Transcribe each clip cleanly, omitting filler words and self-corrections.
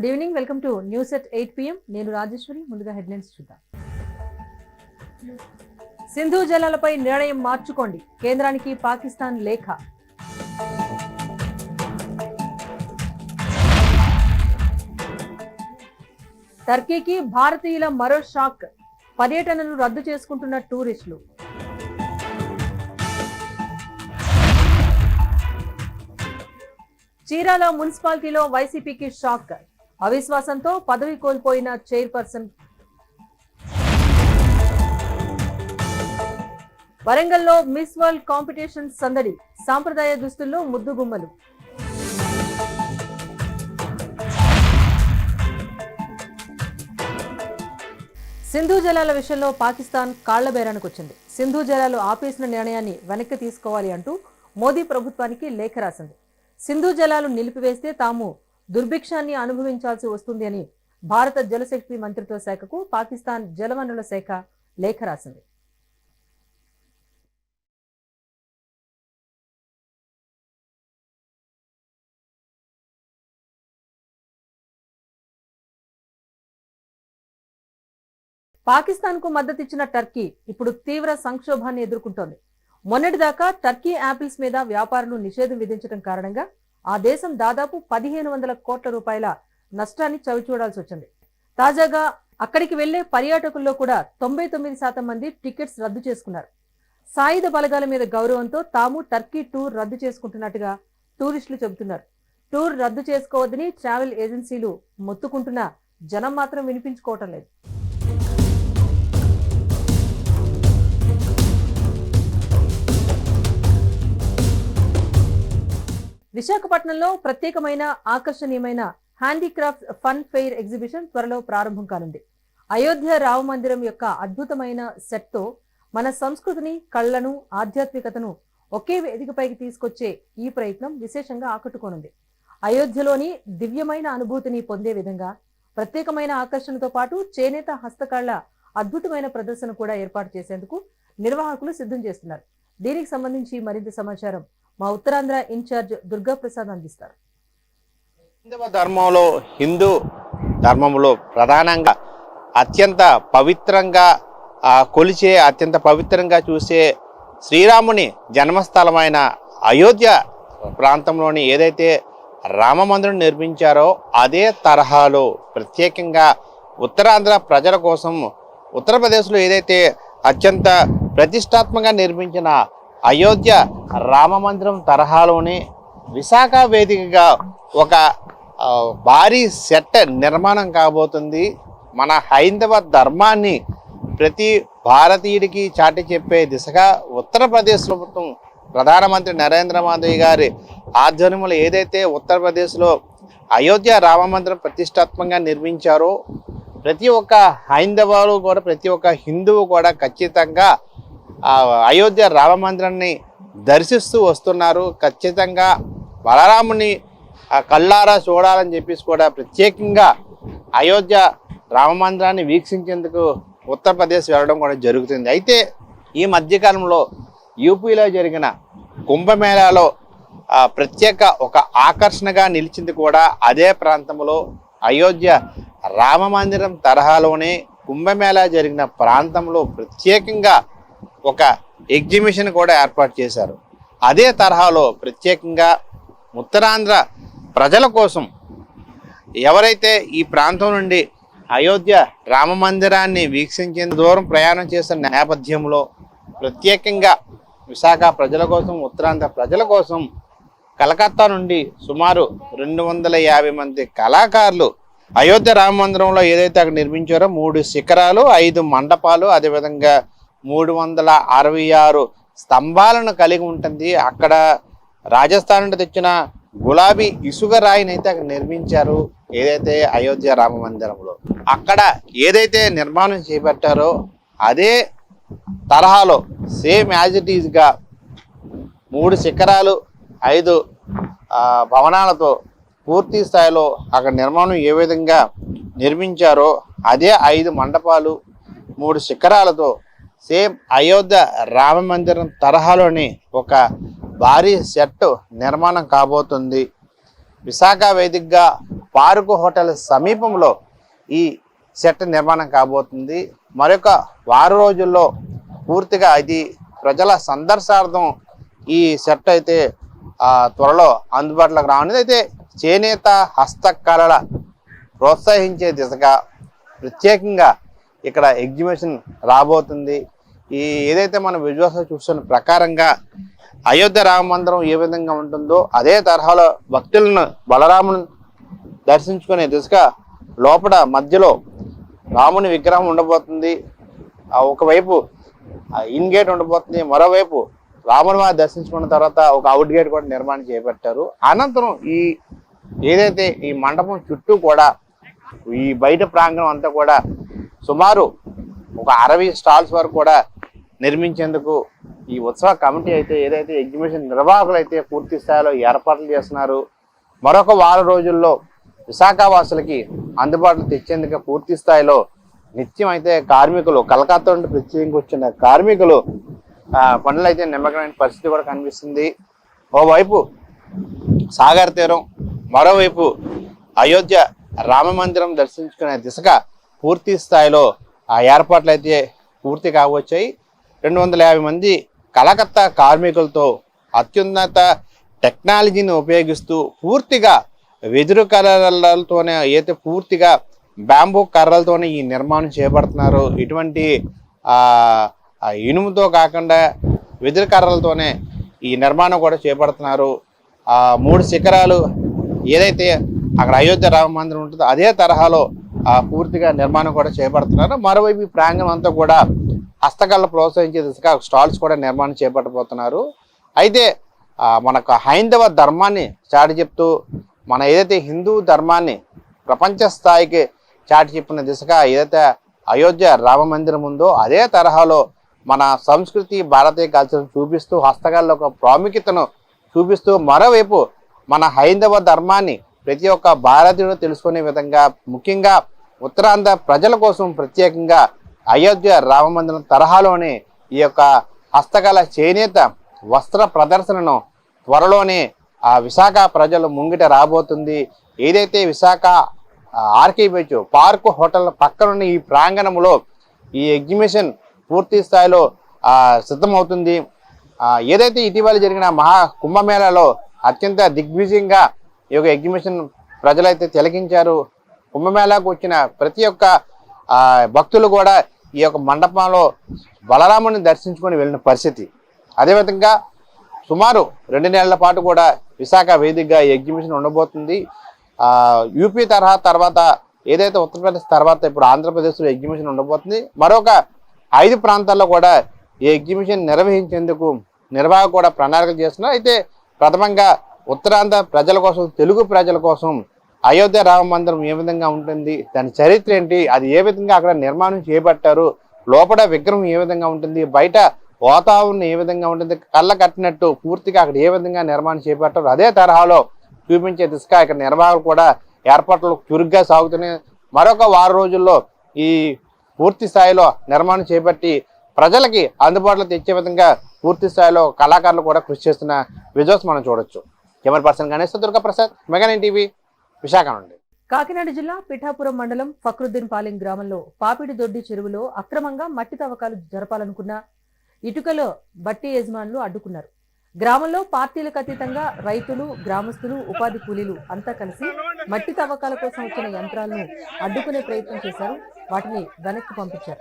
Good evening, welcome to news at 8 PM. నేను రాజేశ్వరి. ముందుగా headlines చూద్దాం. సింధు జలాలపై నిర్ణయం మార్చుకోండి, కేంద్రానికి పాకిస్తాన్ లేఖ. టర్కీకి భారతీయుల మరో షాక్, పర్యటనలు రద్దు చేసుకుంటున్న టూరిస్టులు. చీరాల మున్సిపాలిటీలో వైసీపీకి షాక్, అవిశ్వాసంతో పదవి కోల్పోయిన చైర్పర్సన్. వరంగల్లో మిస్ వరల్డ్ కాంపిటీషన్ సందడి, సాంప్రదాయ దుస్తుల్లో ముద్దుగుమ్మలు. సింధు జలాల విషయంలో పాకిస్తాన్ కాళ్లబేరానికి వచ్చింది. సింధు జలాలు ఆపేసిన నిర్ణయాన్ని వెనక్కి తీసుకోవాలి అంటూ మోదీ ప్రభుత్వానికి లేఖ రాసింది. సింధు జలాలు నిలిపివేస్తే తాము దుర్భిక్షాన్ని అనుభవించాల్సి వస్తుంది అని భారత జలశక్తి మంత్రిత్వ శాఖకు పాకిస్తాన్ జలవనరుల శాఖ లేఖ రాసింది. పాకిస్తాన్ కు మద్దతిచ్చిన టర్కీ ఇప్పుడు తీవ్ర సంక్షోభాన్ని ఎదుర్కొంటోంది. మొన్నటిదాకా టర్కీ యాపిల్స్ మీద వ్యాపారులు నిషేధం విధించడం కారణంగా ఆ దేశం దాదాపు 1500 కోట్ల రూపాయల నష్టాన్ని చవిచూడాల్సి వచ్చింది. తాజాగా అక్కడికి వెళ్లే పర్యాటకుల్లో కూడా 99% మంది టికెట్స్ రద్దు చేసుకున్నారు. సాయుధ బలగాల మీద గౌరవంతో తాము టర్కీ టూర్ రద్దు చేసుకుంటున్నట్టుగా టూరిస్టులు చెబుతున్నారు. టూర్ రద్దు చేసుకోవద్దని ట్రావెల్ ఏజెన్సీలు మొత్తుకుంటున్నా జనం మాత్రం వినిపించుకోవటం లేదు. విశాఖపట్నంలో ప్రత్యేకమైన ఆకర్షణీయమైన హ్యాండీక్రాఫ్ట్స్ ఫన్ ఫెయిర్ ఎగ్జిబిషన్ త్వరలో ప్రారంభం కానుంది. అయోధ్య రామ మందిరం యొక్క అద్భుతమైన సెట్తో మన సంస్కృతిని, కళ్లను, ఆధ్యాత్మికతను ఒకే వేదికపైకి తీసుకొచ్చే ఈ ప్రయత్నం విశేషంగా ఆకట్టుకోనుంది. అయోధ్యలోని దివ్యమైన అనుభూతిని పొందే విధంగా ప్రత్యేకమైన ఆకర్షణతో పాటు చేనేత హస్తకళ అద్భుతమైన ప్రదర్శన కూడా ఏర్పాటు చేసేందుకు నిర్వాహకులు సిద్ధం చేస్తున్నారు. దీనికి సంబంధించి మరింత సమాచారం మా ఉత్తరాంధ్ర ఇన్ఛార్జ్ దుర్గా ప్రసాద్ అందిస్తారు. హిందూ ధర్మంలో ప్రధానంగా అత్యంత పవిత్రంగా కొలిచే, అత్యంత పవిత్రంగా చూసే శ్రీరాముని జన్మస్థలమైన అయోధ్య ప్రాంతంలోని ఏదైతే రామ మందిరం నిర్మించారో అదే తరహాలో ప్రత్యేకంగా ఉత్తరాంధ్ర ప్రజల కోసం ఉత్తరప్రదేశ్లో ఏదైతే అత్యంత ప్రతిష్టాత్మకంగా నిర్మించిన అయోధ్య రామ మందిరం తరహాలోనే విశాఖ వేదికగా ఒక భారీ సెట్ నిర్మాణం కాబోతుంది. మన హైందవ ధర్మాన్ని ప్రతి భారతీయుడికి చాటి చెప్పే దిశగా ఉత్తరప్రదేశ్ ప్రభుత్వం ప్రధానమంత్రి నరేంద్ర మోదీ గారి ఆధ్వర్యంలో ఏదైతే ఉత్తరప్రదేశ్లో అయోధ్య రామ మందిరం ప్రతిష్టాత్మకంగా నిర్మించారో ప్రతి ఒక్క హైందవులు కూడా, ప్రతి ఒక్క హిందువు కూడా ఖచ్చితంగా అయోధ్య రామ మందిరాన్ని దర్శిస్తూ వస్తున్నారు. ఖచ్చితంగా బలరాముని కళ్ళారా చూడాలని చెప్పేసి కూడా ప్రత్యేకంగా అయోధ్య రామ మందిరాన్ని వీక్షించేందుకు ఉత్తరప్రదేశ్ వెళ్ళడం కూడా జరుగుతుంది. అయితే ఈ మధ్యకాలంలో యూపీలో జరిగిన కుంభమేళాలో ప్రత్యేక ఒక ఆకర్షణగా నిలిచింది కూడా అదే ప్రాంతంలో అయోధ్య రామ మందిరం తరహాలోనే కుంభమేళా జరిగిన ప్రాంతంలో ప్రత్యేకంగా ఒక ఎగ్జిబిషన్ కూడా ఏర్పాటు చేశారు. అదే తరహాలో ప్రత్యేకంగా ఉత్తరాంధ్ర ప్రజల కోసం ఎవరైతే ఈ ప్రాంతం నుండి అయోధ్య రామ మందిరాన్ని వీక్షించే దూరం ప్రయాణం చేస్తున్న నేపథ్యంలో ప్రత్యేకంగా విశాఖ ప్రజల కోసం, ఉత్తరాంధ్ర ప్రజల కోసం కలకత్తా నుండి సుమారు 250 మంది కళాకారులు అయోధ్య రామ మందిరంలో ఏదైతే అక్కడ నిర్మించారో 3 శిఖరాలు, 5 మండపాలు, అదేవిధంగా 366 స్తంభాలను కలిగి ఉంటుంది. అక్కడ రాజస్థాన్ నుండి తెచ్చిన గులాబీ ఇసుక రాయిని అయితే అక్కడ నిర్మించారు. ఏదైతే అయోధ్య రామ మందిరంలో అక్కడ ఏదైతే నిర్మాణం చేపట్టారో అదే తరహాలో సేమ్ యాజ్ ఇట్ ఈజ్గా 3 శిఖరాలు, 5 భవనాలతో పూర్తి స్థాయిలో అక్కడ నిర్మాణం ఏ విధంగా నిర్మించారో అదే 5 మండపాలు, 3 శిఖరాలతో సేమ్ అయోధ్య రామ మందిరం తరహాలోని ఒక భారీ సెట్ నిర్మాణం కాబోతుంది. విశాఖ వేదికగా పార్కు హోటల్ సమీపంలో ఈ సెట్ నిర్మాణం కాబోతుంది. మరొక వారం రోజుల్లో పూర్తిగా ఇది ప్రజల సందర్శనార్థం ఈ సెట్ అయితే త్వరలో అందుబాటులోకి రానుంది. అయితే చేనేత హస్తకళల ప్రోత్సహించే దిశగా ప్రత్యేకంగా ఇక్కడ ఎగ్జిబిషన్ రాబోతుంది. ఈ ఏదైతే మనం విజువల్స్ చూస్తున్న ప్రకారంగా అయోధ్య రామ మందిరం ఏ విధంగా ఉంటుందో అదే తరహాలో భక్తులను బలరాముని దర్శించుకునే దిశగా లోపల మధ్యలో రాముని విగ్రహం ఉండబోతుంది. ఒకవైపు ఇన్ గేట్ ఉండబోతుంది, మరోవైపు రాముని వారిని దర్శించుకున్న తర్వాత ఒక అవుట్ గేట్ కూడా నిర్మాణం చేపట్టారు. అనంతరం ఈ ఏదైతే ఈ మండపం చుట్టూ కూడా ఈ బయట ప్రాంగణం అంతా కూడా సుమారు ఒక 60 స్టాల్స్ వరకు కూడా నిర్మించేందుకు ఈ ఉత్సవ కమిటీ అయితే ఏదైతే ఎగ్జిబిషన్ నిర్వాహకులు అయితే పూర్తి స్థాయిలో ఏర్పాట్లు చేస్తున్నారు. మరొక వారం రోజుల్లో విశాఖ వాసులకి అందుబాటులో తెచ్చేందుకు పూర్తి స్థాయిలో నిత్యం అయితే కార్మికులు కలకత్తా నుండి ప్రత్యేకంగా వచ్చిన కార్మికులు పనులు అయితే నిమగ్నమైన పరిస్థితి కూడా కనిపిస్తుంది. ఓవైపు సాగర్ తీరం, మరోవైపు అయోధ్య రామ మందిరం దర్శించుకునే దిశగా పూర్తి స్థాయిలో ఆ ఏర్పాట్లు అయితే పూర్తి కావచ్చాయి. 250 మంది కలకత్తా కార్మికులతో అత్యున్నత టెక్నాలజీని ఉపయోగిస్తూ పూర్తిగా వెదురు కర్రలతోనే అయితే పూర్తిగా బ్యాంబూ కర్రలతోనే ఈ నిర్మాణం చేపడుతున్నారు. ఇటువంటి ఇనుముతో కాకుండా వెదురు కర్రలతోనే ఈ నిర్మాణం కూడా చేపడుతున్నారు. 3 శిఖరాలు ఏదైతే అక్కడ అయోధ్య రామ మందిరం ఉంటుందో అదే తరహాలో పూర్తిగా నిర్మాణం కూడా చేపడుతున్నారు. మరోవైపు ఈ ప్రాంగణం అంతా కూడా హస్తకళ ప్రోత్సహించే దిశగా స్టాల్స్ కూడా నిర్మాణం చేపట్టబోతున్నారు. అయితే మనకు హైందవ ధర్మాన్ని చాటి చెప్తూ మన ఏదైతే హిందూ ధర్మాన్ని ప్రపంచ స్థాయికి చాటి చెప్పిన దిశగా ఏదైతే అయోధ్య రామ మందిరం ఉందో అదే తరహాలో మన సంస్కృతి భారతీయ కల్చర్ను చూపిస్తూ హస్తకళలో ఒక ప్రాముఖ్యతను చూపిస్తూ మరోవైపు మన హైందవ ధర్మాన్ని ప్రతి ఒక్క భారతీయుడు తెలుసుకునే విధంగా ముఖ్యంగా ఉత్తరాంధ్ర ప్రజల కోసం ప్రత్యేకంగా అయోధ్య రామ మందిరం తరహాలోనే ఈ యొక్క హస్తకళ చేనేత వస్త్ర ప్రదర్శనను త్వరలోనే విశాఖ ప్రజలు ముంగిట రాబోతుంది. ఏదైతే Visakha RK beach park hotel పక్కనున్న ఈ ప్రాంగణంలో ఈ ఎగ్జిబిషన్ పూర్తి స్థాయిలో సిద్ధమవుతుంది. ఏదైతే ఇటీవల జరిగిన మహా కుంభమేళాలో అత్యంత దిగ్విజయంగా ఈ యొక్క ఎగ్జిబిషన్ ప్రజలైతే తిలకించారు. కుంభమేళాకు వచ్చిన ప్రతి ఒక్క భక్తులు కూడా ఈ యొక్క మండపంలో బలరాముని దర్శించుకొని వెళ్ళిన పరిస్థితి. అదేవిధంగా సుమారు 2 నెలల పాటు కూడా విశాఖ వేదికగా ఈ ఎగ్జిబిషన్ ఉండబోతుంది. యూపీ తరహా తర్వాత ఏదైతే ఉత్తరప్రదేశ్ తర్వాత ఇప్పుడు ఆంధ్రప్రదేశ్లో ఎగ్జిబిషన్ ఉండబోతుంది. మరొక 5 ప్రాంతాల్లో కూడా ఈ ఎగ్జిబిషన్ నిర్వహించేందుకు నిర్వాహకులు కూడా ప్రణాళికలు చేస్తున్నారు. అయితే ప్రథమంగా ఉత్తరాంధ్ర ప్రజల కోసం, తెలుగు ప్రజల కోసం అయోధ్య రామ మందిరం ఏ విధంగా ఉంటుంది, దాని చరిత్ర ఏంటి, అది ఏ విధంగా అక్కడ నిర్మాణం చేపట్టారు, లోపల విగ్రహం ఏ విధంగా ఉంటుంది, బయట వాతావరణం ఏ విధంగా ఉంటుంది, కళ్ళ కట్టినట్టు పూర్తిగా అక్కడ ఏ విధంగా నిర్మాణం చేపట్టారు అదే తరహాలో చూపించే దిశగా ఇక్కడ నిర్వాహకులు కూడా ఏర్పాట్లు చురుగ్గా సాగుతున్నాయి. మరొక వారం రోజుల్లో ఈ పూర్తి స్థాయిలో నిర్మాణం చేపట్టి ప్రజలకి అందుబాటులో తెచ్చే విధంగా పూర్తి స్థాయిలో కళాకారులు కూడా కృషి చేస్తున్న విజువల్స్ మనం చూడొచ్చు. Camera person Ganesh Durga Prasad, mega 9 TV, Visakha నుండి. కాకినాడ జిల్లా పిఠాపురం మండలం ఫక్రుద్దీన్ పాలెం గ్రామంలో పాపిడి దొడ్డి చెరువులో అక్రమంగా మట్టి తవ్వకాలు జరపాలనుకున్న ఇటుకలో బట్టి యజమానులు అడ్డుకున్నారు. గ్రామంలో పార్టీలకు అతీతంగా రైతులు, గ్రామస్తులు, ఉపాధి కూలీలు అంతా కలిసి మట్టి తవ్వకాల కోసం వచ్చిన యంత్రాలను అడ్డుకునే ప్రయత్నం చేశారు. వాటిని వెనక్కి పంపించారు.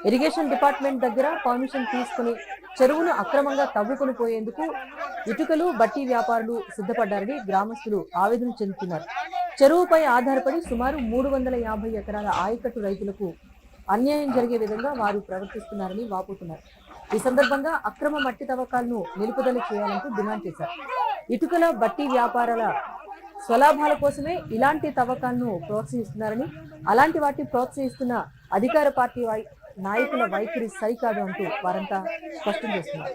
ఇరిగేషన్ డిపార్ట్మెంట్ దగ్గర పర్మిషన్ తీసుకుని చెరువును అక్రమంగా తవ్వుకొని పోయేందుకు ఇటుకలు, బట్టి వ్యాపారులు సిద్ధపడ్డారని గ్రామస్తులు ఆవేదన చెందుతున్నారు. చెరువుపై ఆధారపడి సుమారు 350 ఎకరాల ఆయకట్టు రైతులకు అన్యాయం జరిగే విధంగా వారు ప్రవర్తిస్తున్నారని వాపోతున్నారు. ఈ సందర్భంగా అక్రమ మట్టి తవ్వకాలను నిలుపుదల చేయాలంటూ డిమాండ్ చేశారు. ఇటుకల, బట్టి వ్యాపారాల స్వలాభాల కోసమే ఇలాంటి తవ్వకాలను ప్రోత్సహిస్తున్నారని, అలాంటి వాటిని ప్రోత్సహిస్తున్న అధికార పార్టీ నాయకుల వైఖరి సరికాదు అంటూ వారంతా స్పష్టం చేస్తున్నారు.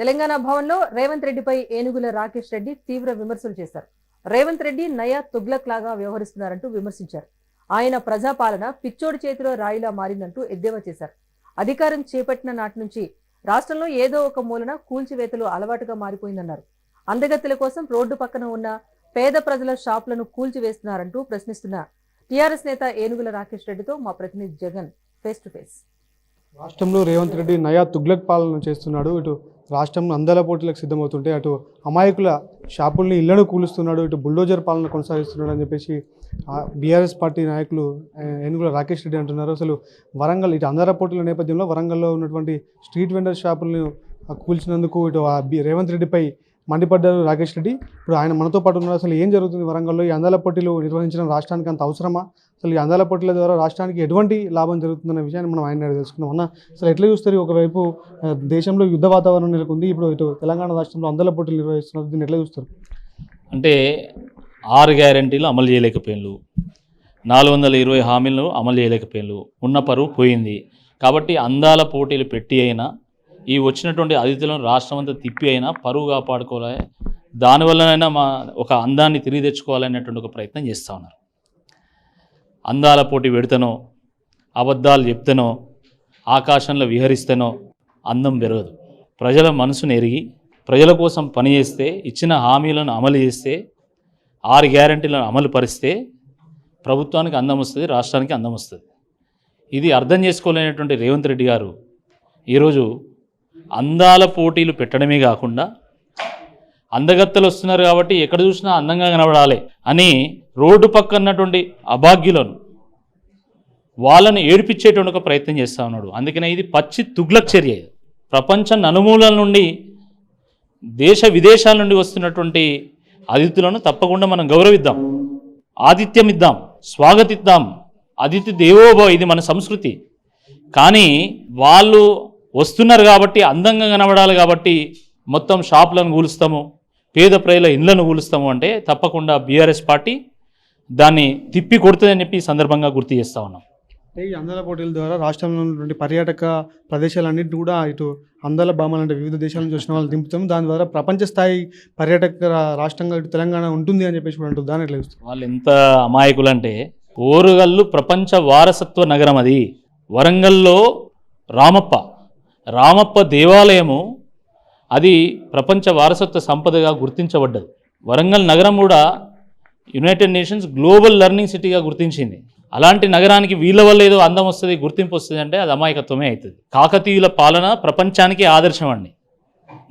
తెలంగాణ భవన్లో రేవంత్ రెడ్డిపై ఏనుగుల రాకేష్ రెడ్డి తీవ్ర విమర్శలు చేశారు. రేవంత్ రెడ్డి నయా తుగ్లక్ లాగా వ్యవహరిస్తున్నారంటూ విమర్శించారు. ఆయన ప్రజాపాలన పిచ్చోడి చేతిలో రాయిలా మారిందంటూ ఎద్దేవా చేశారు. అధికారం చేపట్టిన నాటి నుంచి రాష్ట్రంలో ఏదో ఒక మూలన కూల్చివేతలు అలవాటుగా మారిపోయిందన్నారు. అందగత్తెల కోసం రోడ్డు పక్కన ఉన్న పేద ప్రజల షాపులను కూల్చివేస్తున్నారంటూ ప్రశ్నిస్తున్న టీఆర్ఎస్ నేత ఏనుగుల రాకేష్ రెడ్డితో మా ప్రతినిధి జగన్ ఫేస్ టు ఫేస్. రాష్ట్రంలో రేవంత్ రెడ్డి నయా తుగ్లక్ పాలన చేస్తున్నాడు. ఇటు రాష్ట్రం అందాల పోటీలకు సిద్ధమవుతుంటే అటు అమాయకుల షాపుల్ని ఇళ్లను కూలుస్తున్నాడు, ఇటు బుల్డోజర్ పాలన కొనసాగిస్తున్నాడు అని చెప్పేసి బీఆర్ఎస్ పార్టీ నాయకులు ఏనుగుల రాకేష్ రెడ్డి అంటున్నారు. అసలు వరంగల్ ఇటు అందాల పోటీల నేపథ్యంలో వరంగల్లో ఉన్నటువంటి స్ట్రీట్ వెండర్ షాపులను కూల్చినందుకు ఇటు రేవంత్ రెడ్డిపై మండిపడ్డారు రాకేష్ రెడ్డి. ఇప్పుడు ఆయన మనతో పాటు ఉన్నారు. అసలు ఏం జరుగుతుంది వరంగల్లో? ఈ అందాల పోటీలు నిర్వహించడం రాష్ట్రానికి అంత అవసరమా? అసలు ఈ అందాల పోటీల ద్వారా రాష్ట్రానికి ఎటువంటి లాభం జరుగుతుందన్న విషయాన్ని మనం ఆయన తెలుసుకుందాం. అన్న, అసలు ఎట్లా చూస్తారు? ఒకవైపు దేశంలో యుద్ధ వాతావరణం నెలకొంది, ఇప్పుడు ఇటు తెలంగాణ రాష్ట్రంలో అందాల పోటీలు నిర్వహిస్తున్నారు, దీన్ని ఎట్లా చూస్తారు? అంటే 6 గ్యారెంటీలు అమలు చేయలేకపోయినారు, 420 హామీలను అమలు చేయలేకపోయినారు, ఉన్న పరువు పోయింది. కాబట్టి అందాల పోటీలు పెట్టి అయినా ఈ వచ్చినటువంటి అతిథులను రాష్ట్రం అంతా తిప్పి అయినా పరువు కాపాడుకోవాలి, దానివల్లనైనా ఒక అందాన్ని తిరిగి తెచ్చుకోవాలనేటువంటి ఒక ప్రయత్నం చేస్తూ ఉన్నారు. అందాల పోటీ పెడితేనో, అబద్ధాలు చెప్తేనో, ఆకాశంలో విహరిస్తేనో అందం పెరగదు. ప్రజల మనసును ఎరిగి ప్రజల కోసం పనిచేస్తే, ఇచ్చిన హామీలను అమలు చేస్తే, 6 గ్యారెంటీలను అమలు పరిస్తే ప్రభుత్వానికి అందం వస్తుంది, రాష్ట్రానికి అందం వస్తుంది. ఇది అర్థం చేసుకోలేనటువంటి రేవంత్ రెడ్డి గారు ఈరోజు అందాల పోటీలు పెట్టడమే కాకుండా అందగత్తెలు వస్తున్నారు కాబట్టి ఎక్కడ చూసినా అందంగా కనబడాలి అని రోడ్డు పక్కన్నటువంటి అభాగ్యులను వాళ్ళని ఏడిపించేటువంటి ఒక ప్రయత్నం చేస్తూ ఉన్నాడు. అందుకనే ఇది పచ్చి తుగ్లక్ చర్య. ప్రపంచం నలుమూలల నుండి, దేశ విదేశాల నుండి వస్తున్నటువంటి అతిథులను తప్పకుండా మనం గౌరవిద్దాం, ఆతిథ్యం ఇద్దాం, స్వాగతిద్దాం. అతిథి దేవోభవ, ఇది మన సంస్కృతి. కానీ వాళ్ళు వస్తున్నారు కాబట్టి, అందంగా కనబడాలి కాబట్టి మొత్తం షాపులను కూలుస్తాము, పేద ప్రజల ఇళ్లను కూలుస్తాము అంటే తప్పకుండా బీఆర్ఎస్ పార్టీ దాన్ని తిప్పి కొడుతుందని చెప్పి ఈ సందర్భంగా గుర్తు చేస్తూ ఉన్నాం. ఈ అందాల పోటీల ద్వారా రాష్ట్రంలో ఉన్నటువంటి పర్యాటక ప్రదేశాలన్నింటినీ కూడా ఇటు అందాల భామాలు అంటే వివిధ దేశాల నుంచి వచ్చిన వాళ్ళు దింపుతాము, దాని ద్వారా ప్రపంచ స్థాయి పర్యాటక రాష్ట్రంగా ఇటు తెలంగాణ ఉంటుంది అని చెప్పేసి కూడా అంటారు. దాని ఎట్లా చూస్తారు? వాళ్ళు ఎంత అమాయకులు అంటే, ఓరుగల్లు ప్రపంచ వారసత్వ నగరం అది. వరంగల్లో రామప్ప దేవాలయము అది ప్రపంచ వారసత్వ సంపదగా గుర్తించబడ్డది. వరంగల్ నగరం కూడా యునైటెడ్ నేషన్స్ గ్లోబల్ లెర్నింగ్ సిటీగా గుర్తించింది. అలాంటి నగరానికి వీళ్ళ వల్ల ఏదో అందం వస్తుంది, గుర్తింపు వస్తుంది అంటే అది అమాయకత్వమే అవుతుంది. కాకతీయుల పాలన ప్రపంచానికి ఆదర్శం అండి.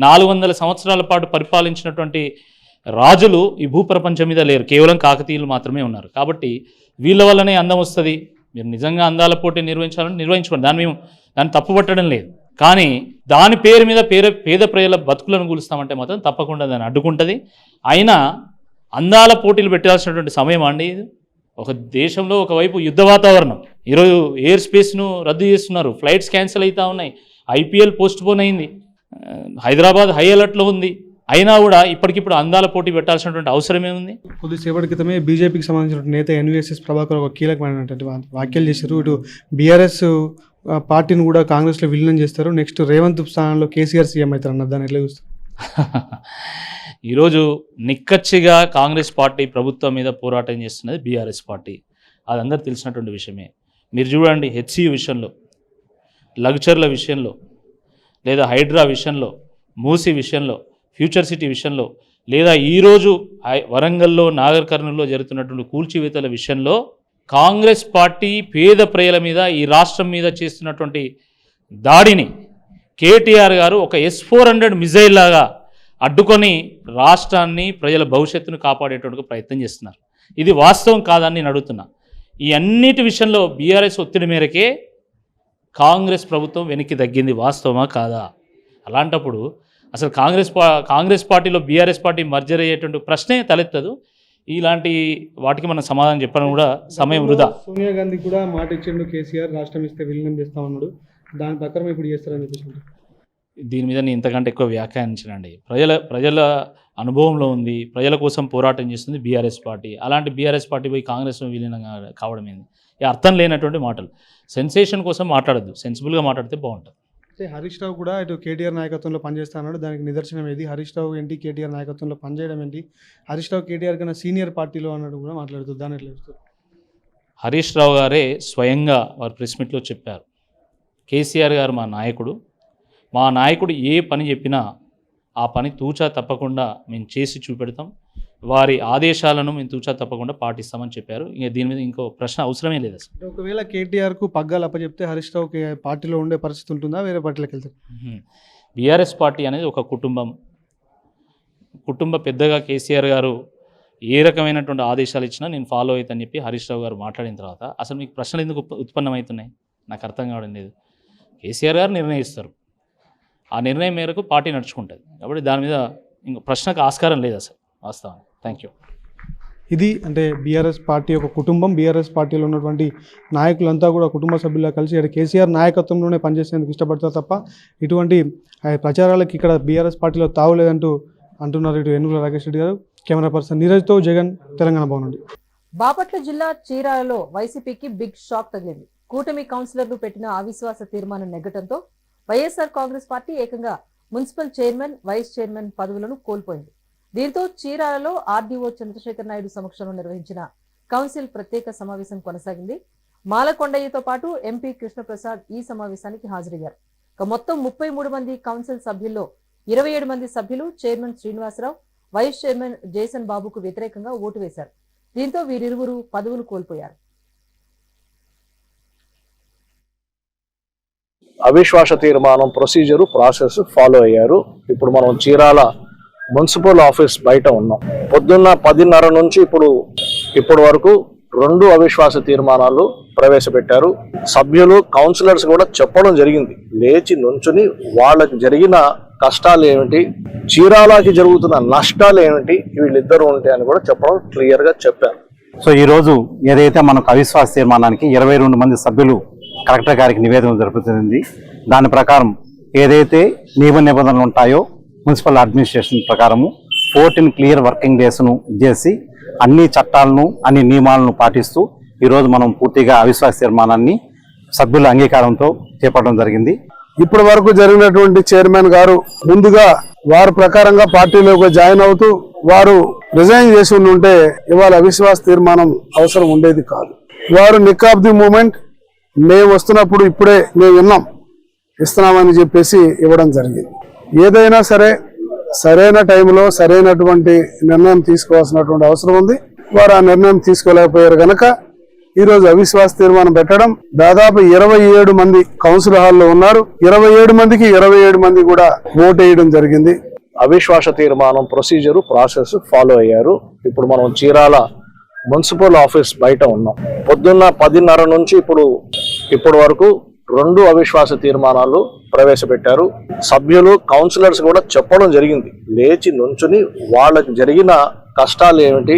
400 సంవత్సరాల పాటు పరిపాలించినటువంటి రాజులు ఈ భూప్రపంచం మీద లేరు, కేవలం కాకతీయులు మాత్రమే ఉన్నారు. కాబట్టి వీళ్ళ వల్లనే అందం వస్తుంది. మీరు నిజంగా అందాల పోటీ నిర్వహించాలని నిర్వహించుకోండి, దాన్ని తప్పుపట్టడం లేదు. కానీ దాని పేరు మీద పేద ప్రజల బతుకులను కూలుస్తామంటే మాత్రం తప్పకుండా దాన్ని అడ్డుకుంటుంది. అయినా అందాల పోటీలు పెట్టాల్సినటువంటి సమయం అండి ఇది. ఒక దేశంలో ఒకవైపు యుద్ధ వాతావరణం, ఈరోజు ఎయిర్ స్పేస్ను రద్దు చేస్తున్నారు, ఫ్లైట్స్ క్యాన్సిల్ అవుతూ ఉన్నాయి, ఐపీఎల్ పోస్ట్ పోన్ అయింది, హైదరాబాద్ హై అలర్ట్లో ఉంది. అయినా కూడా ఇప్పటికిప్పుడు అందాల పోటీ పెట్టాల్సినటువంటి అవసరమే ఉంది. కొద్దిసేపటి క్రితమే బీజేపీకి సంబంధించిన నేత ఎన్వీఎస్ఎస్ ప్రభాకర్ ఒక కీలకమైనటువంటి వ్యాఖ్యలు చేశారు. ఇటు బీఆర్ఎస్ పార్టీని కూడా కాంగ్రెస్లో విలీనం చేస్తారు, నెక్స్ట్ రేవంత్ స్థానంలో కేసీఆర్ సీఎం అవుతారు అన్న, దాన్ని ఎట్లా చూస్తారు? ఈరోజు నిక్కచ్చిగా కాంగ్రెస్ పార్టీ ప్రభుత్వం మీద పోరాటం చేస్తున్నది బీఆర్ఎస్ పార్టీ, అది అందరూ తెలిసినటువంటి విషయమే. మీరు చూడండి, హెచ్సియు విషయంలో, లగ్జర్ల విషయంలో, లేదా హైడ్రా విషయంలో, మూసీ విషయంలో, ఫ్యూచర్ సిటీ విషయంలో, లేదా ఈరోజు వరంగల్లో నాగర్ కర్నూల్లో జరుగుతున్నటువంటి కూల్చివేతల విషయంలో కాంగ్రెస్ పార్టీ పేద ప్రజల మీద, ఈ రాష్ట్రం మీద చేస్తున్నటువంటి దాడిని కేటీఆర్ గారు ఒక S-400 మిజైల్ లాగా అడ్డుకొని రాష్ట్రాన్ని, ప్రజల భవిష్యత్తును కాపాడేటువంటి ప్రయత్నం చేస్తున్నారు. ఇది వాస్తవం కాదని నేను అడుగుతున్నా. ఈ అన్నిటి విషయంలో బీఆర్ఎస్ ఒత్తిడి మేరకే కాంగ్రెస్ ప్రభుత్వం వెనక్కి తగ్గింది, వాస్తవమా కాదా? అలాంటప్పుడు అసలు కాంగ్రెస్ పార్టీలో బీఆర్ఎస్ పార్టీ మర్జర్ అయ్యేటువంటి ప్రశ్నే తలెత్తదు. ఇలాంటి వాటికి మనం సమాధానం చెప్పడం కూడా సమయం వృధా. సోనియా గాంధీ కూడా మాట ఇచ్చిండు, కేసీఆర్ రాష్ట్రం ఇస్తే విలీనం చేస్తామన్నాడు, దాని ప్రకారం ఇప్పుడు చేస్తారని చెప్పేసి. దీని మీద నేను ఇంతకంటే ఎక్కువ వ్యాఖ్యానించనండి. ప్రజల అనుభవంలో ఉంది, ప్రజల కోసం పోరాటం చేస్తుంది బీఆర్ఎస్ పార్టీ. అలాంటి బీఆర్ఎస్ పార్టీ పోయి కాంగ్రెస్ విలీనం కావడం ఏంది? అర్థం లేనటువంటి మాటలు. సెన్సేషన్ కోసం మాట్లాడద్దు, సెన్సిబుల్గా మాట్లాడితే బాగుంటుంది. అయితే హరీష్ రావు కూడా ఇటు కేటీఆర్ నాయకత్వంలో పనిచేస్తున్నాడు. దానికి నిదర్శనం ఏది? హరీష్ రావు ఏంటి కేటీఆర్ నాయకత్వంలో పనిచేయడం ఏంటి? హరీష్ రావు కేటీఆర్ కన్నా సీనియర్ పార్టీలో అన్నట్టు కూడా మాట్లాడుతుంది. దాని ఎట్లా చూస్తారు? హరీష్ రావు గారే స్వయంగా వారు ప్రెస్ మీట్లో చెప్పారు, కేసీఆర్ గారు మా నాయకుడు ఏ పని చెప్పినా ఆ పని తూచా తప్పకుండా మేము చేసి చూపెడతాం, వారి ఆదేశాలను మేము తూచా తప్పకుండా పాటిస్తామని చెప్పారు. ఇంకా దీని మీద ఇంకో ప్రశ్న అవసరమే లేదు అసలు. అంటే ఒకవేళ కేటీఆర్కు పగ్గాలు అప్పచెప్తే హరీష్ రావుకి పార్టీలో ఉండే పరిస్థితి ఉంటుందా? వేరే పార్టీలోకి వెళ్తారు? బీఆర్ఎస్ పార్టీ అనేది ఒక కుటుంబ పెద్దగా కేసీఆర్ గారు ఏ రకమైనటువంటి ఆదేశాలు ఇచ్చినా నేను ఫాలో అవుతానని చెప్పి హరీష్ రావు గారు మాట్లాడిన తర్వాత అసలు మీకు ప్రశ్నలు ఎందుకు ఉత్పన్నమవుతున్నాయి? నాకు అర్థం కావడం లేదు. కేసీఆర్ గారు నిర్ణయిస్తారు, ఆ నిర్ణయం మేరకు పార్టీ నడుచుకుంటుంది. కాబట్టి దాని మీద ఇంకో ప్రశ్నకు ఆస్కారం లేదు అసలు వాస్తవం. Thank you. ఇది అంటే బీఆర్ఎస్ పార్టీ ఒక కుటుంబం. బీఆర్ఎస్ పార్టీలో ఉన్నటువంటి నాయకులంతా కూడా కుటుంబ సభ్యులా కలిసి ఇక్కడ కేసీఆర్ నాయకత్వంలోనే పనిచేసేందుకు ఇష్టపడతారు తప్ప ఇటువంటి ప్రచారాలకు ఇక్కడ బీఆర్ఎస్ పార్టీలో తావులేదంటూ అంటున్నారు ఇటు ఏనుగుల రాకేష్ రెడ్డి గారు. కెమెరా పర్సన్ నీరజ్తో జగన్, తెలంగాణ భవన్ నుండి. బాపట్ల జిల్లా చీరాలలో వైసీపీకి బిగ్ షాక్ తగిలింది. కూటమి కౌన్సిలర్లు పెట్టిన అవిశ్వాస తీర్మానం నెగ్గటంతో వైఎస్ఆర్ కాంగ్రెస్ పార్టీ ఏకంగా మున్సిపల్ చైర్మన్, వైస్ చైర్మన్ పదవులను కోల్పోయింది. దీంతో చీరాలలో ఆర్డీఓ చంద్రశేఖర్ నాయుడు సమక్షంలో నిర్వహించిన కౌన్సిల్ ప్రత్యేక సమావేశం కొనసాగింది. మాలకొండయ్యతో పాటు ఎంపీ కృష్ణప్రసాద్ ఈ సమావేశానికి హాజరయ్యారు. మొత్తం 33 మంది కౌన్సిల్ సభ్యుల్లో 27 మంది సభ్యులు chairman Srinivasarao, vice chairman Jason బాబుకు వ్యతిరేకంగా ఓటు వేశారు. దీంతో వీరిరువురు పదవులు కోల్పోయారు. అవిశ్వాస తీర్మానం ప్రాసెస్ ఫాలో అయ్యారు. ఇప్పుడు మనం చీరాల మున్సిపల్ ఆఫీస్ బయట ఉన్నాం. పొద్దున్న 10:30 నుంచి ఇప్పుడు వరకు 2 అవిశ్వాస తీర్మానాలు ప్రవేశపెట్టారు. సభ్యులు కౌన్సిలర్స్ కూడా చెప్పడం జరిగింది, లేచి నుంచుని వాళ్ళకి జరిగిన కష్టాలు ఏమిటి, చీరాలకి జరుగుతున్న నష్టాలు ఏమిటి, వీళ్ళిద్దరూ ఉంటాయి అని కూడా చెప్పడం క్లియర్గా చెప్పారు. సో ఈరోజు ఏదైతే మనకు అవిశ్వాస తీర్మానానికి 22 మంది సభ్యులు కలెక్టర్ గారికి నివేదన జరుపుతుంది. దాని ప్రకారం ఏదైతే నియమ నిబంధనలు ఉంటాయో మున్సిపల్ అడ్మినిస్ట్రేషన్ ప్రకారము 14 క్లియర్ వర్కింగ్ డేస్ను చేసి అన్ని చట్టాలను అన్ని నియమాలను పాటిస్తూ ఈరోజు మనం పూర్తిగా అవిశ్వాస తీర్మానాన్ని సభ్యుల అంగీకారంతో చేపట్టడం జరిగింది. ఇప్పటి వరకు జరిగినటువంటి చైర్మన్ గారు ముందుగా వారి ప్రకారంగా పార్టీలోకి జాయిన్ అవుతూ వారు రిజైన్ చేసి ఉంటే ఇవాళ అవిశ్వాస తీర్మానం అవసరం ఉండేది కాదు. వారు నిక్ ఆఫ్ ది మూమెంట్ మేము వస్తున్నప్పుడు ఇప్పుడే మేము విన్నాం, ఇస్తున్నామని చెప్పేసి ఇవ్వడం జరిగింది. ఏదైనా సరే సరైన టైంలో సరైనటువంటి నిర్ణయం తీసుకోవాల్సినటువంటి అవసరం ఉంది. వారు ఆ నిర్ణయం తీసుకోలేకపోయారు కనుక ఈరోజు అవిశ్వాస తీర్మానం పెట్టడం. దాదాపు 27 మంది కౌన్సిల్ హాల్లో ఉన్నారు. 27 మందికి 27 మంది కూడా ఓటు వేయడం జరిగింది. అవిశ్వాస తీర్మానం ప్రాసెస్ ఫాలో అయ్యారు. ఇప్పుడు మనం చీరాల మున్సిపల్ ఆఫీస్ బయట ఉన్నాం. పొద్దున్న 10:30 నుంచి ఇప్పుడు వరకు 2 అవిశ్వాస తీర్మానాలు ప్రవేశపెట్టారు. సభ్యులు కౌన్సిలర్స్ కూడా చెప్పడం జరిగింది, లేచి నుంచుని వాళ్ళకి జరిగిన కష్టాలు ఏమిటి,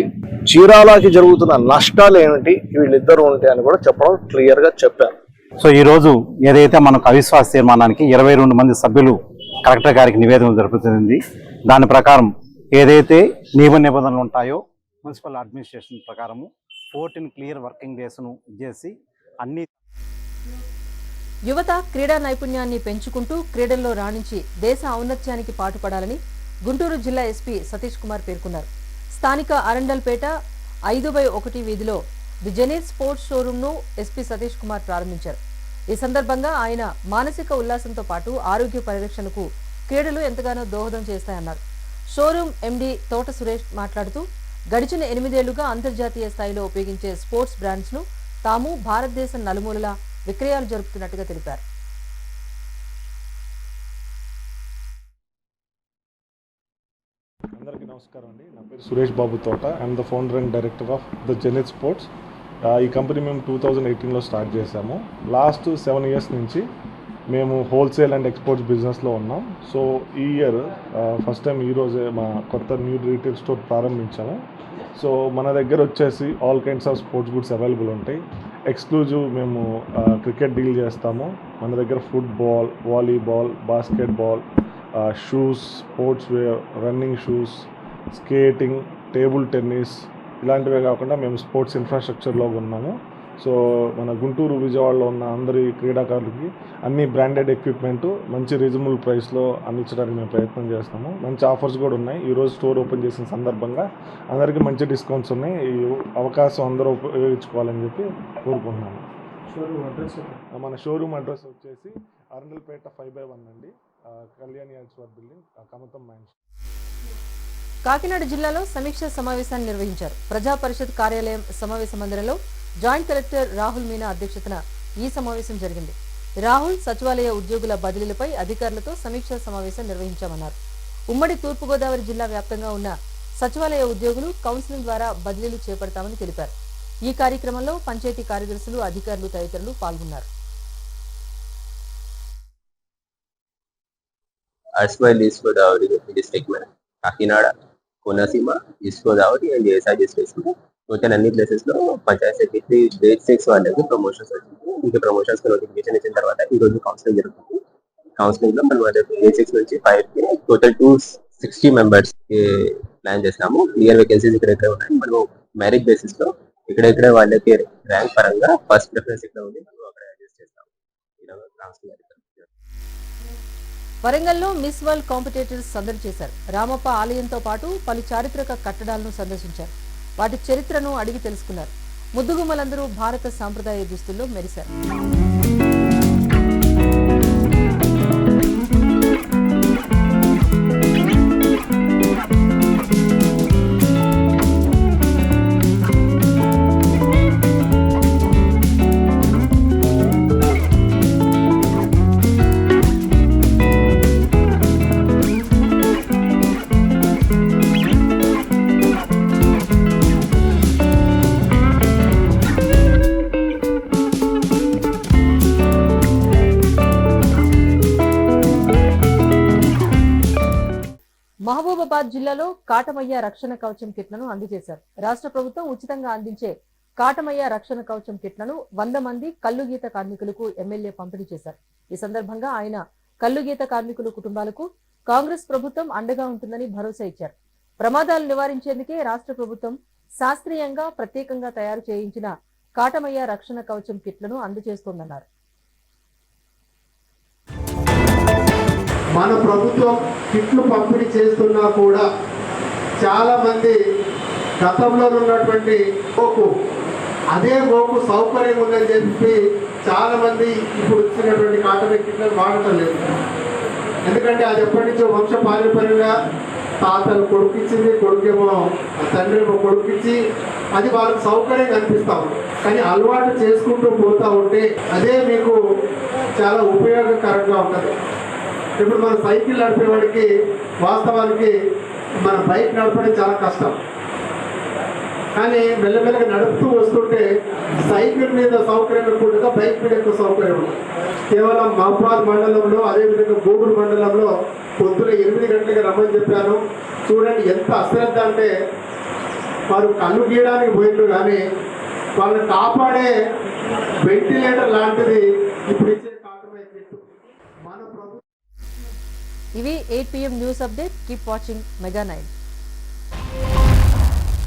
చీరాలకి జరుగుతున్న నష్టాలు ఏమిటి, వీళ్ళిద్దరూ ఉంటాయి అని కూడా చెప్పడం క్లియర్గా చెప్పారు. సో ఈరోజు ఏదైతే మనకు అవిశ్వాస తీర్మానానికి 22 మంది సభ్యులు కలెక్టర్ గారికి నివేదన జరుపుతుంది. దాని ప్రకారం ఏదైతే నియమ నిబంధనలు ఉంటాయో మున్సిపల్ అడ్మినిస్ట్రేషన్ ప్రకారము 14 క్లియర్ వర్కింగ్ డేస్ను చేసి అన్ని యువత క్రీడా నైపుణ్యాన్ని పెంచుకుంటూ క్రీడల్లో రాణించి దేశ ఔన్నత్యానికి పాటుపడాలని గుంటూరు జిల్లా ఎస్పీ సతీష్ కుమార్ పేర్కొన్నారు. స్థానిక అరండల్పేట 5/1 వీధిలో ది జెనీర్ స్పోర్ట్స్ షోరూంను ఎస్పీ సతీష్ కుమార్ ప్రారంభించారు. ఈ సందర్భంగా ఆయన మానసిక ఉల్లాసంతో పాటు ఆరోగ్య పరిరక్షణకు క్రీడలు ఎంతగానో దోహదం చేస్తాయన్నారు. షోరూం ఎండీ తోట సురేష్ మాట్లాడుతూ గడిచిన 8 ఏళ్లుగా అంతర్జాతీయ స్థాయిలో ఉపయోగించే స్పోర్ట్స్ బ్రాండ్స్ ను తాము భారతదేశం నలుమూలలా విక్రయాలు జరుపుతున్నట్టుగా తెలిపారు. అందరికీ నమస్కారం అండి. నా పేరు Suresh Babu Thota. I'm the founder and director of the Genier sports. ఈ కంపెనీ మేము 2018లో స్టార్ట్ చేశాము. లాస్ట్ 7 ఇయర్స్ నుంచి మేము హోల్సేల్ అండ్ ఎక్స్పోర్ట్స్ బిజినెస్లో ఉన్నాం. సో ఈ ఇయర్ ఫస్ట్ టైం ఈరోజే మా కొత్త న్యూ రీటైల్ స్టోర్ ప్రారంభించాము. సో మన దగ్గర వచ్చేసి all kinds of sports goods available ఉంటాయి. ఎక్స్క్లూజివ్ మేము క్రికెట్ డీల్ చేస్తాము. మన దగ్గర football, volleyball, basketball, shoes, sports wear, running shoes, skating, table tennis ఇలాంటివే కాకుండా మేము స్పోర్ట్స్ ఇన్ఫ్రాస్ట్రక్చర్లో ఉన్నాము. సో మన గుంటూరు విజయవాడలో ఉన్న అందరి క్రీడాకారులకి అన్ని బ్రాండెడ్ ఎక్విప్మెంట్ మంచి రీజనబుల్ ప్రైస్లో అందించడానికి మేము ప్రయత్నం చేస్తాము. మంచి ఆఫర్స్ కూడా ఉన్నాయి. ఈరోజు స్టోర్ ఓపెన్ చేసిన సందర్భంగా అందరికీ మంచి డిస్కౌంట్స్ ఉన్నాయి. ఈ అవకాశం అందరూ ఉపయోగించుకోవాలని చెప్పి కోరుకుంటున్నాము. మన షోరూమ్ అడ్రస్ వచ్చేసి అరండల్పేట 5/1 అండి, కళ్యాణి యాడ్స్వర్త్ బిల్డింగ్, కమతం మైన్స్. కాకినాడ జిల్లాలో సమీక్ష సమావేశాన్ని నిర్వహించారు. ప్రజా పరిషత్ కార్యాలయం సమావేశ మందిరంలో జాయింట్ కలెక్టర్ రాహుల్ మీనా అధ్యక్షతన ఈ సమావేశం జరిగింది. రాహుల్ సచివాలయ ఉద్యోగుల బదిలీలపై అధికారులతో సమీక్షా సమావేశం నిర్వహించామన్నారు. ఉమ్మడి తూర్పుగోదావరి జిల్లా వ్యాప్తంగా ఉన్న సచివాలయ ఉద్యోగులు కౌన్సిలింగ్ ద్వారా బదిలీలు చేపడతామని తెలిపారు. ఈ కార్యక్రమంలో పంచాయతీ కార్యదర్శులు, అధికారులు తదితరులు పాల్గొన్నారు. కాకినాడ, కోనసీమ, ఈస్ట్ గోదావరి అండ్ ఏసా డిస్ట్రిక్ట్స్ లో టోటల్ అన్ని ప్లేసెస్ లో పంచాయత్ సెక్రటరీ గ్రేడ్ 6 వాళ్ళకి ప్రమోషన్స్ వచ్చింది. ఇంకా ప్రమోషన్స్ నోటిఫికేషన్ ఇచ్చిన తర్వాత ఈ రోజు కౌన్సిలింగ్ జరుగుతుంది. కౌన్సిలింగ్ లో మనం గ్రేడ్ 6 నుంచి 5 కి టోటల్ 260 మెంబర్స్ కి ప్లాన్ చేసినాము. క్లియర్ వేకెన్సీస్ ఇక్కడ ఉన్నాయి. మనం మెరిట్ బేసిస్ లో ఇక్కడ వాళ్ళకి ర్యాంక్ పరంగా ఫస్ట్ ప్రిఫరెన్స్ ఇక్కడ ఉంది, మనం అక్కడ అడ్జస్ట్ చేస్తాము. వరంగల్లో మిస్ వరల్డ్ కాంపిటేటర్స్ సందడి చేశారు. రామప్ప ఆలయంతో పాటు పలు చారిత్రక కట్టడాలను సందర్శించారు. వాటి చరిత్రను అడిగి తెలుసుకున్నారు. ముద్దుగుమ్మలందరూ భారత సాంప్రదాయ దుస్తుల్లో మెరిశారు. మహబూబాబాద్ జిల్లాలో కాటమయ్య రక్షణ కవచం కిట్లను అందజేశారు. రాష్ట్ర ప్రభుత్వం ఉచితంగా అందించే కాటమయ్య రక్షణ కవచం కిట్లను 100 మంది కల్లుగీత కార్మికులకు ఎమ్మెల్యే పంపిణీ చేశారు. ఈ సందర్భంగా ఆయన కల్లుగీత కార్మికుల కుటుంబాలకు కాంగ్రెస్ ప్రభుత్వం అండగా ఉంటుందని భరోసా ఇచ్చారు. ప్రమాదాలు నివారించేందుకే రాష్ట్ర ప్రభుత్వం శాస్త్రీయంగా ప్రత్యేకంగా తయారు చేయించిన కాటమయ్య రక్షణ కవచం కిట్లను అందజేస్తోందన్నారు. మన ప్రభుత్వం కిట్లు పంపిణీ చేస్తున్నా కూడా చాలా మంది గతంలో ఉన్నటువంటి గోకు అదే గోకు సౌకర్యం ఉందని చెప్పి చాలా మంది ఇప్పుడు ఇచ్చినటువంటి కాటమయ్య కిట్లను వాడటం లేదు. ఎందుకంటే అది ఎప్పటి నుంచో వంశపారంపర్యంగా తాతలు కొడుకిచ్చింది, కొడుకేమో తండ్రి ఏమో కొడుకిచ్చి అది వాళ్ళకి సౌకర్యంగా అనిపిస్తాం. కానీ అలవాటు చేసుకుంటూ పోతూ ఉంటే అదే మీకు చాలా ఉపయోగకరంగా ఉంటుంది. ఇప్పుడు మన సైకిల్ నడిపేవాడికి వాస్తవానికి మన బైక్ నడపడం చాలా కష్టం. కానీ మెల్లమెల్లగా నడుపుతూ వస్తుంటే సైకిల్ మీద సౌకర్యం ఎక్కువ, బైక్ మీద ఎక్కువ సౌకర్యం ఉంటుంది. కేవలం మహబూబాబాద్ మండలంలో, అదేవిధంగా గూడూరు మండలంలో పొద్దున 8 గంటలకు రమ్మని చెప్పాను. చూడండి ఎంత అశ్రద్ధ అంటే వారు కళ్ళు గీయడానికి పోయిండ్రు, కానీ వాళ్ళని కాపాడే వెంటిలేటర్ లాంటిది ఇప్పుడు ఇచ్చే కాటమయ్య కిట్ మన ప్రభుత్వం. ఇవి 8 PM news update. Keep watching mega 9.